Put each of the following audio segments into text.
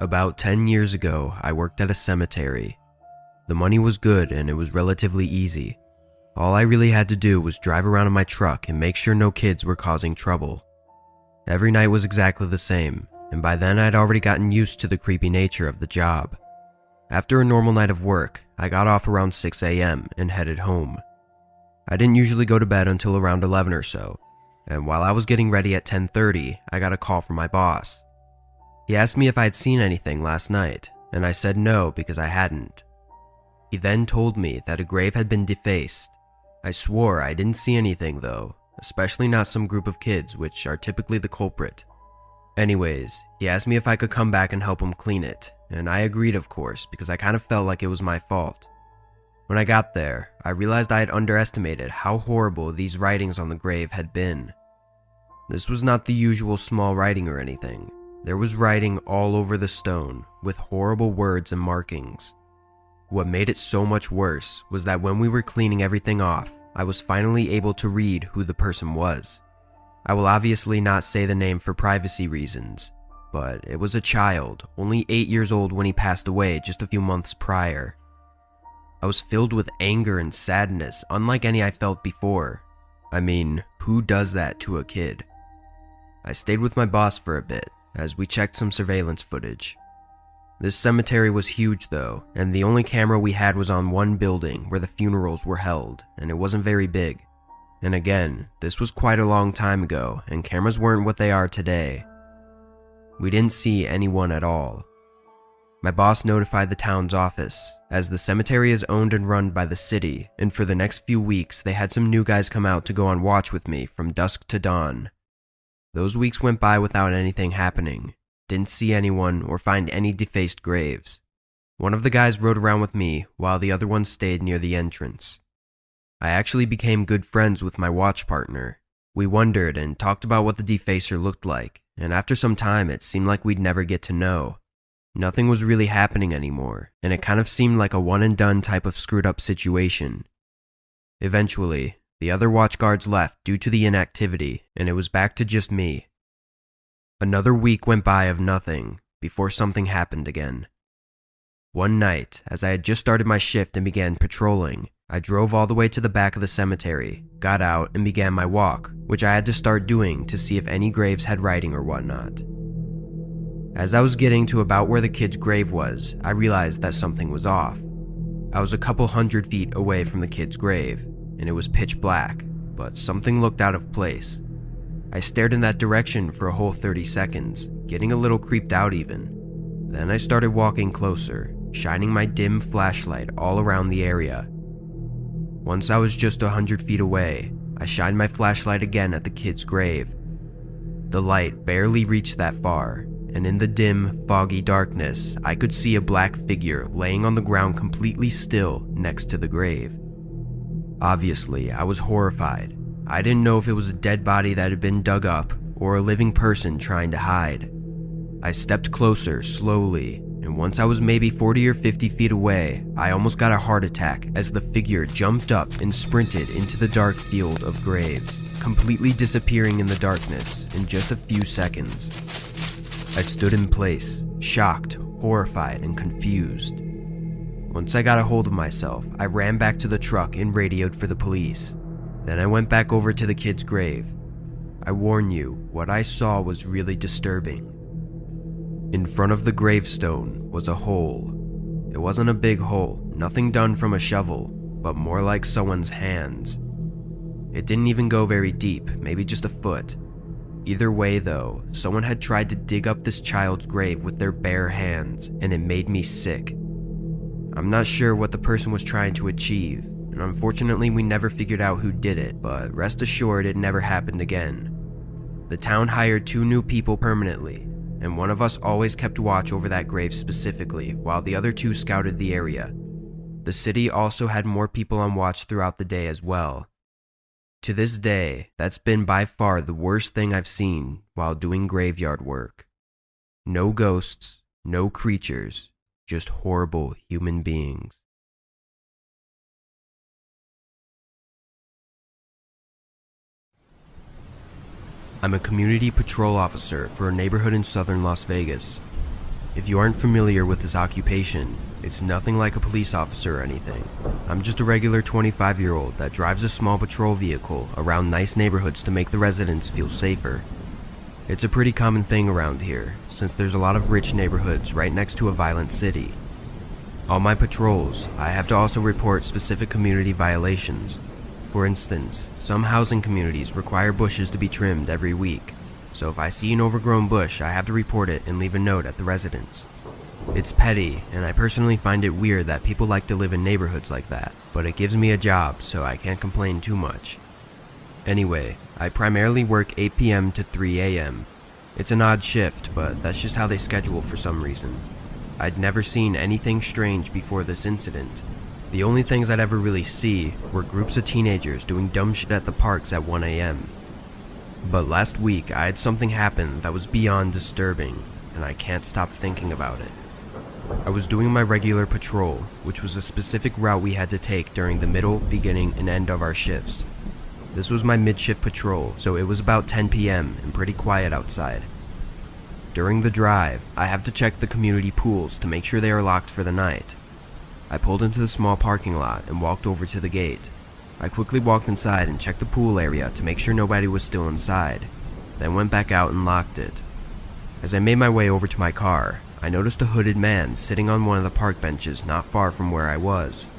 About 10 years ago, I worked at a cemetery. The money was good and it was relatively easy. All I really had to do was drive around in my truck and make sure no kids were causing trouble. Every night was exactly the same, and by then I'd already gotten used to the creepy nature of the job. After a normal night of work, I got off around 6 a.m. and headed home. I didn't usually go to bed until around 11 or so, and while I was getting ready at 10:30, I got a call from my boss. He asked me if I had seen anything last night, and I said no because I hadn't. He then told me that a grave had been defaced. I swore I didn't see anything though, especially not some group of kids, which are typically the culprit. Anyways, he asked me if I could come back and help him clean it, and I agreed of course because I kind of felt like it was my fault. When I got there, I realized I had underestimated how horrible these writings on the grave had been. This was not the usual small writing or anything. There was writing all over the stone, with horrible words and markings. What made it so much worse was that when we were cleaning everything off, I was finally able to read who the person was. I will obviously not say the name for privacy reasons, but it was a child, only 8 years old when he passed away just a few months prior. I was filled with anger and sadness, unlike any I felt before. I mean, who does that to a kid? I stayed with my boss for a bit, as we checked some surveillance footage. This cemetery was huge though, and the only camera we had was on one building where the funerals were held, and it wasn't very big. And again, this was quite a long time ago, and cameras weren't what they are today. We didn't see anyone at all. My boss notified the town's office, as the cemetery is owned and run by the city, and for the next few weeks they had some new guys come out to go on watch with me from dusk to dawn. Those weeks went by without anything happening. Didn't see anyone or find any defaced graves. One of the guys rode around with me while the other one stayed near the entrance. I actually became good friends with my watch partner. We wondered and talked about what the defacer looked like, and after some time it seemed like we'd never get to know. Nothing was really happening anymore, and it kind of seemed like a one and done type of screwed up situation. Eventually, the other watch guards left due to the inactivity, and it was back to just me. Another week went by of nothing, before something happened again. One night, as I had just started my shift and began patrolling, I drove all the way to the back of the cemetery, got out, and began my walk, which I had to start doing to see if any graves had writing or whatnot. As I was getting to about where the kid's grave was, I realized that something was off. I was a couple 100 feet away from the kid's grave, and it was pitch black, but something looked out of place. I stared in that direction for a whole 30 seconds, getting a little creeped out even. Then I started walking closer, shining my dim flashlight all around the area. Once I was just 100 feet away, I shined my flashlight again at the kid's grave. The light barely reached that far, and in the dim, foggy darkness, I could see a black figure laying on the ground completely still next to the grave. Obviously, I was horrified. I didn't know if it was a dead body that had been dug up or a living person trying to hide. I stepped closer slowly, and once I was maybe 40 or 50 feet away, I almost got a heart attack as the figure jumped up and sprinted into the dark field of graves, completely disappearing in the darkness in just a few seconds. I stood in place, shocked, horrified, and confused. Once I got a hold of myself, I ran back to the truck and radioed for the police. Then I went back over to the kid's grave. I warn you, what I saw was really disturbing. In front of the gravestone was a hole. It wasn't a big hole, nothing done from a shovel, but more like someone's hands. It didn't even go very deep, maybe just a foot. Either way though, someone had tried to dig up this child's grave with their bare hands, and it made me sick. I'm not sure what the person was trying to achieve, and unfortunately we never figured out who did it, but rest assured it never happened again. The town hired 2 new people permanently, and one of us always kept watch over that grave specifically, while the other 2 scouted the area. The city also had more people on watch throughout the day as well. To this day, that's been by far the worst thing I've seen while doing graveyard work. No ghosts, no creatures, just horrible human beings. I'm a community patrol officer for a neighborhood in southern Las Vegas. If you aren't familiar with this occupation, it's nothing like a police officer or anything. I'm just a regular 25-year-old that drives a small patrol vehicle around nice neighborhoods to make the residents feel safer. It's a pretty common thing around here, since there's a lot of rich neighborhoods right next to a violent city. On my patrols, I have to also report specific community violations. For instance, some housing communities require bushes to be trimmed every week, so if I see an overgrown bush, I have to report it and leave a note at the residence. It's petty, and I personally find it weird that people like to live in neighborhoods like that, but it gives me a job, so I can't complain too much. Anyway, I primarily work 8 p.m. to 3 a.m. It's an odd shift, but that's just how they schedule for some reason. I'd never seen anything strange before this incident. The only things I'd ever really see were groups of teenagers doing dumb shit at the parks at 1 a.m. But last week, I had something happen that was beyond disturbing, and I can't stop thinking about it. I was doing my regular patrol, which was a specific route we had to take during the middle, beginning, and end of our shifts. This was my mid-shift patrol, so it was about 10 p.m. and pretty quiet outside. During the drive, I have to check the community pools to make sure they are locked for the night. I pulled into the small parking lot and walked over to the gate. I quickly walked inside and checked the pool area to make sure nobody was still inside, then went back out and locked it. As I made my way over to my car, I noticed a hooded man sitting on one of the park benches not far from where I was.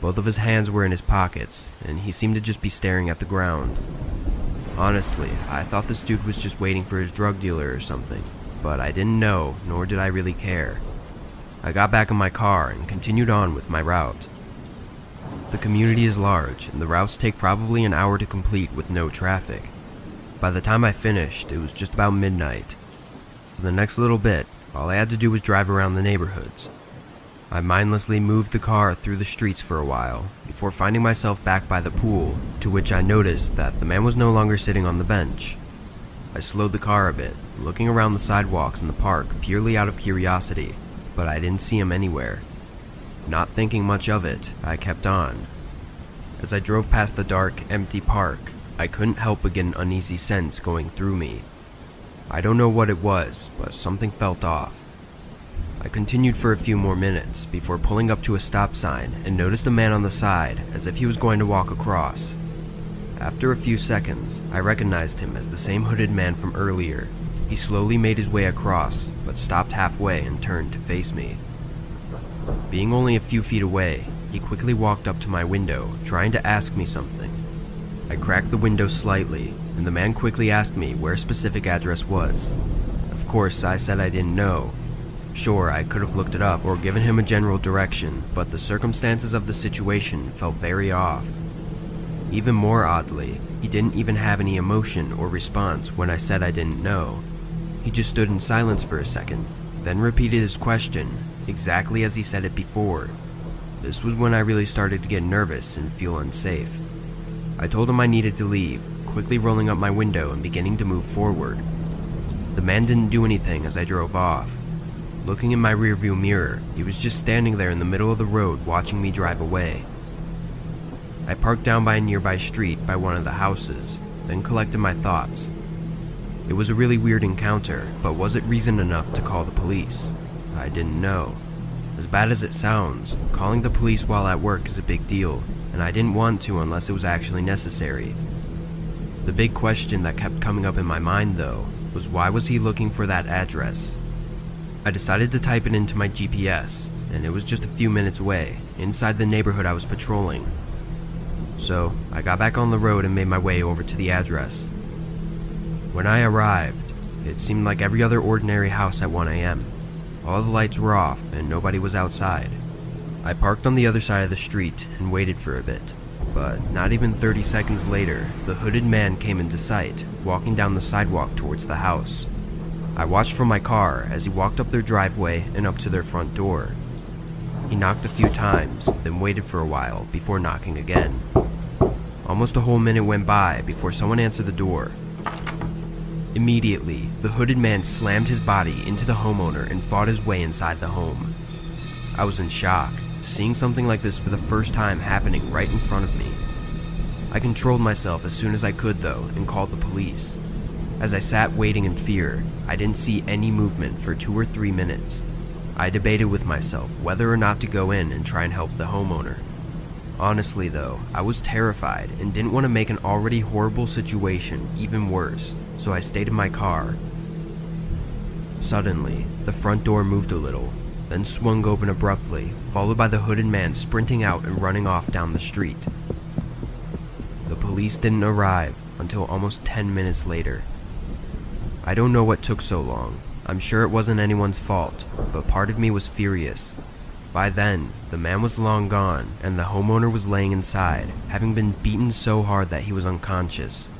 Both of his hands were in his pockets, and he seemed to just be staring at the ground. Honestly, I thought this dude was just waiting for his drug dealer or something, but I didn't know, nor did I really care. I got back in my car and continued on with my route. The community is large, and the routes take probably an hour to complete with no traffic. By the time I finished, it was just about midnight. For the next little bit, all I had to do was drive around the neighborhoods. I mindlessly moved the car through the streets for a while, before finding myself back by the pool, to which I noticed that the man was no longer sitting on the bench. I slowed the car a bit, looking around the sidewalks in the park purely out of curiosity, but I didn't see him anywhere. Not thinking much of it, I kept on. As I drove past the dark, empty park, I couldn't help but get an uneasy sense going through me. I don't know what it was, but something felt off. I continued for a few more minutes before pulling up to a stop sign and noticed a man on the side as if he was going to walk across. After a few seconds, I recognized him as the same hooded man from earlier. He slowly made his way across, but stopped halfway and turned to face me. Being only a few feet away, he quickly walked up to my window, trying to ask me something. I cracked the window slightly, and the man quickly asked me where a specific address was. Of course, I said I didn't know. Sure, I could have looked it up or given him a general direction, but the circumstances of the situation felt very off. Even more oddly, he didn't even have any emotion or response when I said I didn't know. He just stood in silence for a second, then repeated his question, exactly as he said it before. This was when I really started to get nervous and feel unsafe. I told him I needed to leave, quickly rolling up my window and beginning to move forward. The man didn't do anything as I drove off. Looking in my rearview mirror, he was just standing there in the middle of the road watching me drive away. I parked down by a nearby street by one of the houses, then collected my thoughts. It was a really weird encounter, but was it reason enough to call the police? I didn't know. As bad as it sounds, calling the police while at work is a big deal, and I didn't want to unless it was actually necessary. The big question that kept coming up in my mind, though, was why was he looking for that address? I decided to type it into my GPS, and it was just a few minutes away, inside the neighborhood I was patrolling. So, I got back on the road and made my way over to the address. When I arrived, it seemed like every other ordinary house at 1 a.m. All the lights were off and nobody was outside. I parked on the other side of the street and waited for a bit, but not even 30 seconds later, the hooded man came into sight, walking down the sidewalk towards the house. I watched from my car as he walked up their driveway and up to their front door. He knocked a few times, then waited for a while before knocking again. Almost a whole minute went by before someone answered the door. Immediately, the hooded man slammed his body into the homeowner and fought his way inside the home. I was in shock, seeing something like this for the first time happening right in front of me. I controlled myself as soon as I could though and called the police. As I sat waiting in fear, I didn't see any movement for 2 or 3 minutes. I debated with myself whether or not to go in and try and help the homeowner. Honestly though, I was terrified and didn't want to make an already horrible situation even worse, so I stayed in my car. Suddenly, the front door moved a little, then swung open abruptly, followed by the hooded man sprinting out and running off down the street. The police didn't arrive until almost 10 minutes later. I don't know what took so long. I'm sure it wasn't anyone's fault, but part of me was furious. By then, the man was long gone, and the homeowner was laying inside, having been beaten so hard that he was unconscious.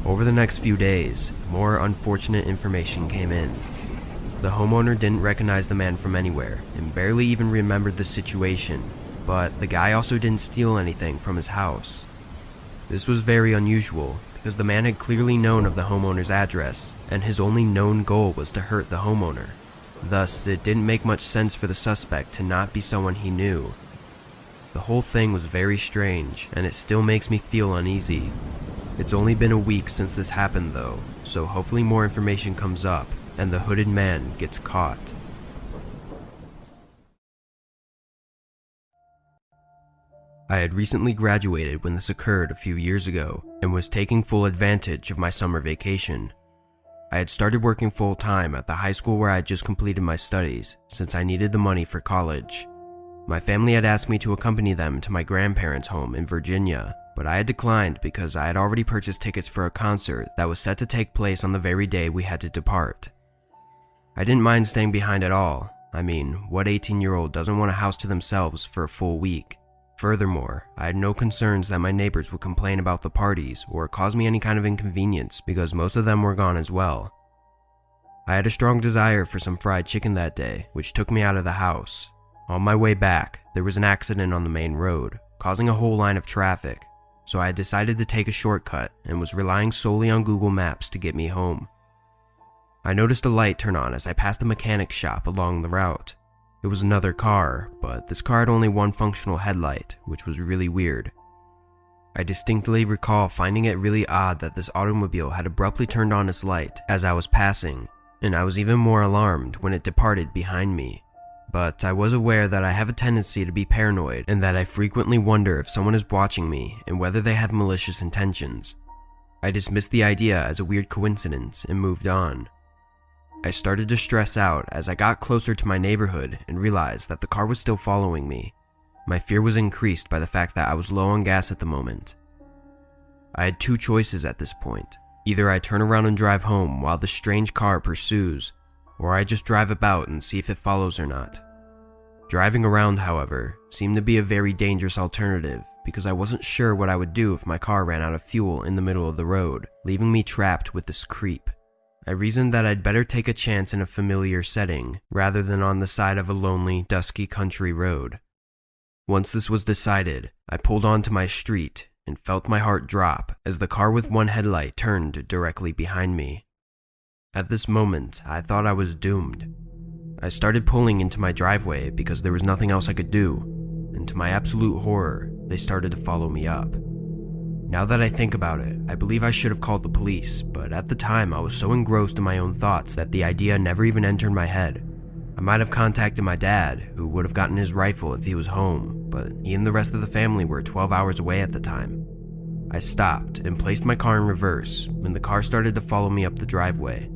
Over the next few days, more unfortunate information came in. The homeowner didn't recognize the man from anywhere, and barely even remembered the situation, but the guy also didn't steal anything from his house. This was very unusual, because the man had clearly known of the homeowner's address, and his only known goal was to hurt the homeowner. Thus, it didn't make much sense for the suspect to not be someone he knew. The whole thing was very strange, and it still makes me feel uneasy. It's only been a week since this happened though, so hopefully more information comes up, and the hooded man gets caught. I had recently graduated when this occurred a few years ago, and was taking full advantage of my summer vacation. I had started working full-time at the high school where I had just completed my studies, since I needed the money for college. My family had asked me to accompany them to my grandparents' home in Virginia, but I had declined because I had already purchased tickets for a concert that was set to take place on the very day we had to depart. I didn't mind staying behind at all. I mean, what 18-year-old doesn't want a house to themselves for a full week? Furthermore, I had no concerns that my neighbors would complain about the parties or cause me any kind of inconvenience because most of them were gone as well. I had a strong desire for some fried chicken that day, which took me out of the house. On my way back, there was an accident on the main road, causing a whole line of traffic, so I had decided to take a shortcut and was relying solely on Google Maps to get me home. I noticed a light turn on as I passed a mechanic shop along the route. It was another car, but this car had only one functional headlight, which was really weird. I distinctly recall finding it really odd that this automobile had abruptly turned on its light as I was passing, and I was even more alarmed when it departed behind me. But I was aware that I have a tendency to be paranoid and that I frequently wonder if someone is watching me and whether they have malicious intentions. I dismissed the idea as a weird coincidence and moved on. I started to stress out as I got closer to my neighborhood and realized that the car was still following me. My fear was increased by the fact that I was low on gas at the moment. I had two choices at this point. Either I turn around and drive home while the strange car pursues, or I just drive about and see if it follows or not. Driving around, however, seemed to be a very dangerous alternative because I wasn't sure what I would do if my car ran out of fuel in the middle of the road, leaving me trapped with this creep. I reasoned that I'd better take a chance in a familiar setting, rather than on the side of a lonely, dusky country road. Once this was decided, I pulled onto my street and felt my heart drop as the car with one headlight turned directly behind me. At this moment, I thought I was doomed. I started pulling into my driveway because there was nothing else I could do, and to my absolute horror, they started to follow me up. Now that I think about it, I believe I should have called the police, but at the time I was so engrossed in my own thoughts that the idea never even entered my head. I might have contacted my dad, who would have gotten his rifle if he was home, but he and the rest of the family were 12 hours away at the time. I stopped and placed my car in reverse when the car started to follow me up the driveway.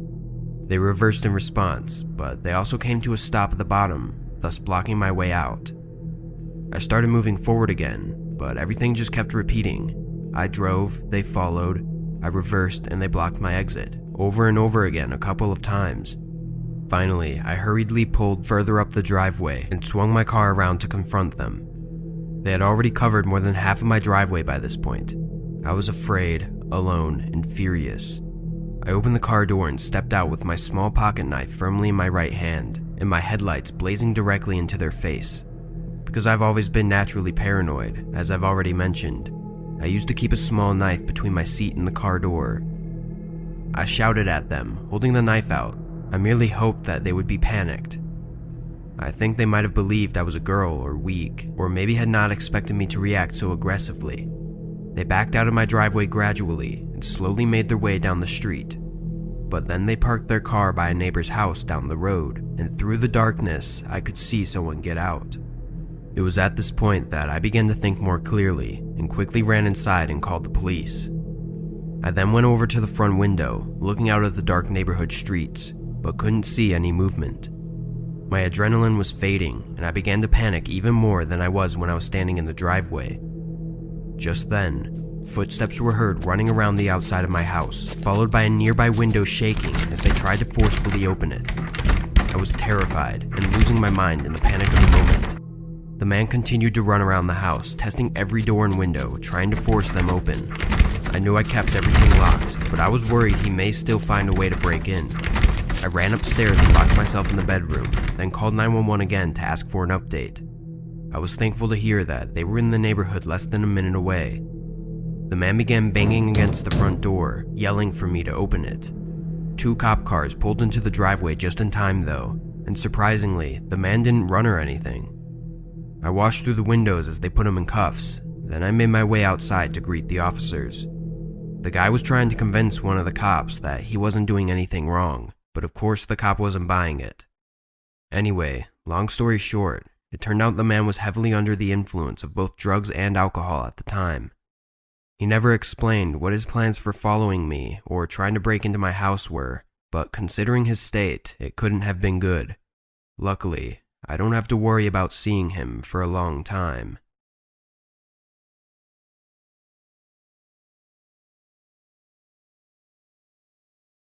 They reversed in response, but they also came to a stop at the bottom, thus blocking my way out. I started moving forward again, but everything just kept repeating. I drove, they followed, I reversed, and they blocked my exit, over and over again a couple of times. Finally, I hurriedly pulled further up the driveway and swung my car around to confront them. They had already covered more than half of my driveway by this point. I was afraid, alone, and furious. I opened the car door and stepped out with my small pocket knife firmly in my right hand, and my headlights blazing directly into their face. Because I've always been naturally paranoid, as I've already mentioned, I used to keep a small knife between my seat and the car door. I shouted at them, holding the knife out. I merely hoped that they would be panicked. I think they might have believed I was a girl or weak, or maybe had not expected me to react so aggressively. They backed out of my driveway gradually and slowly made their way down the street. but then they parked their car by a neighbor's house down the road, and through the darkness, I could see someone get out. It was at this point that I began to think more clearly and quickly ran inside and called the police. I then went over to the front window, looking out at the dark neighborhood streets, but couldn't see any movement. My adrenaline was fading, and I began to panic even more than I was when I was standing in the driveway. Just then, footsteps were heard running around the outside of my house, followed by a nearby window shaking as they tried to forcefully open it. I was terrified and losing my mind in the panic of the moment. The man continued to run around the house, testing every door and window, trying to force them open. I knew I kept everything locked, but I was worried he may still find a way to break in. I ran upstairs and locked myself in the bedroom, then called 911 again to ask for an update. I was thankful to hear that they were in the neighborhood less than a minute away. The man began banging against the front door, yelling for me to open it. 2 cop cars pulled into the driveway just in time though, and surprisingly, the man didn't run or anything. I watched through the windows as they put him in cuffs, then I made my way outside to greet the officers. The guy was trying to convince one of the cops that he wasn't doing anything wrong, but of course the cop wasn't buying it. Anyway, long story short, it turned out the man was heavily under the influence of both drugs and alcohol at the time. He never explained what his plans for following me or trying to break into my house were, but considering his state, it couldn't have been good. Luckily, I don't have to worry about seeing him for a long time.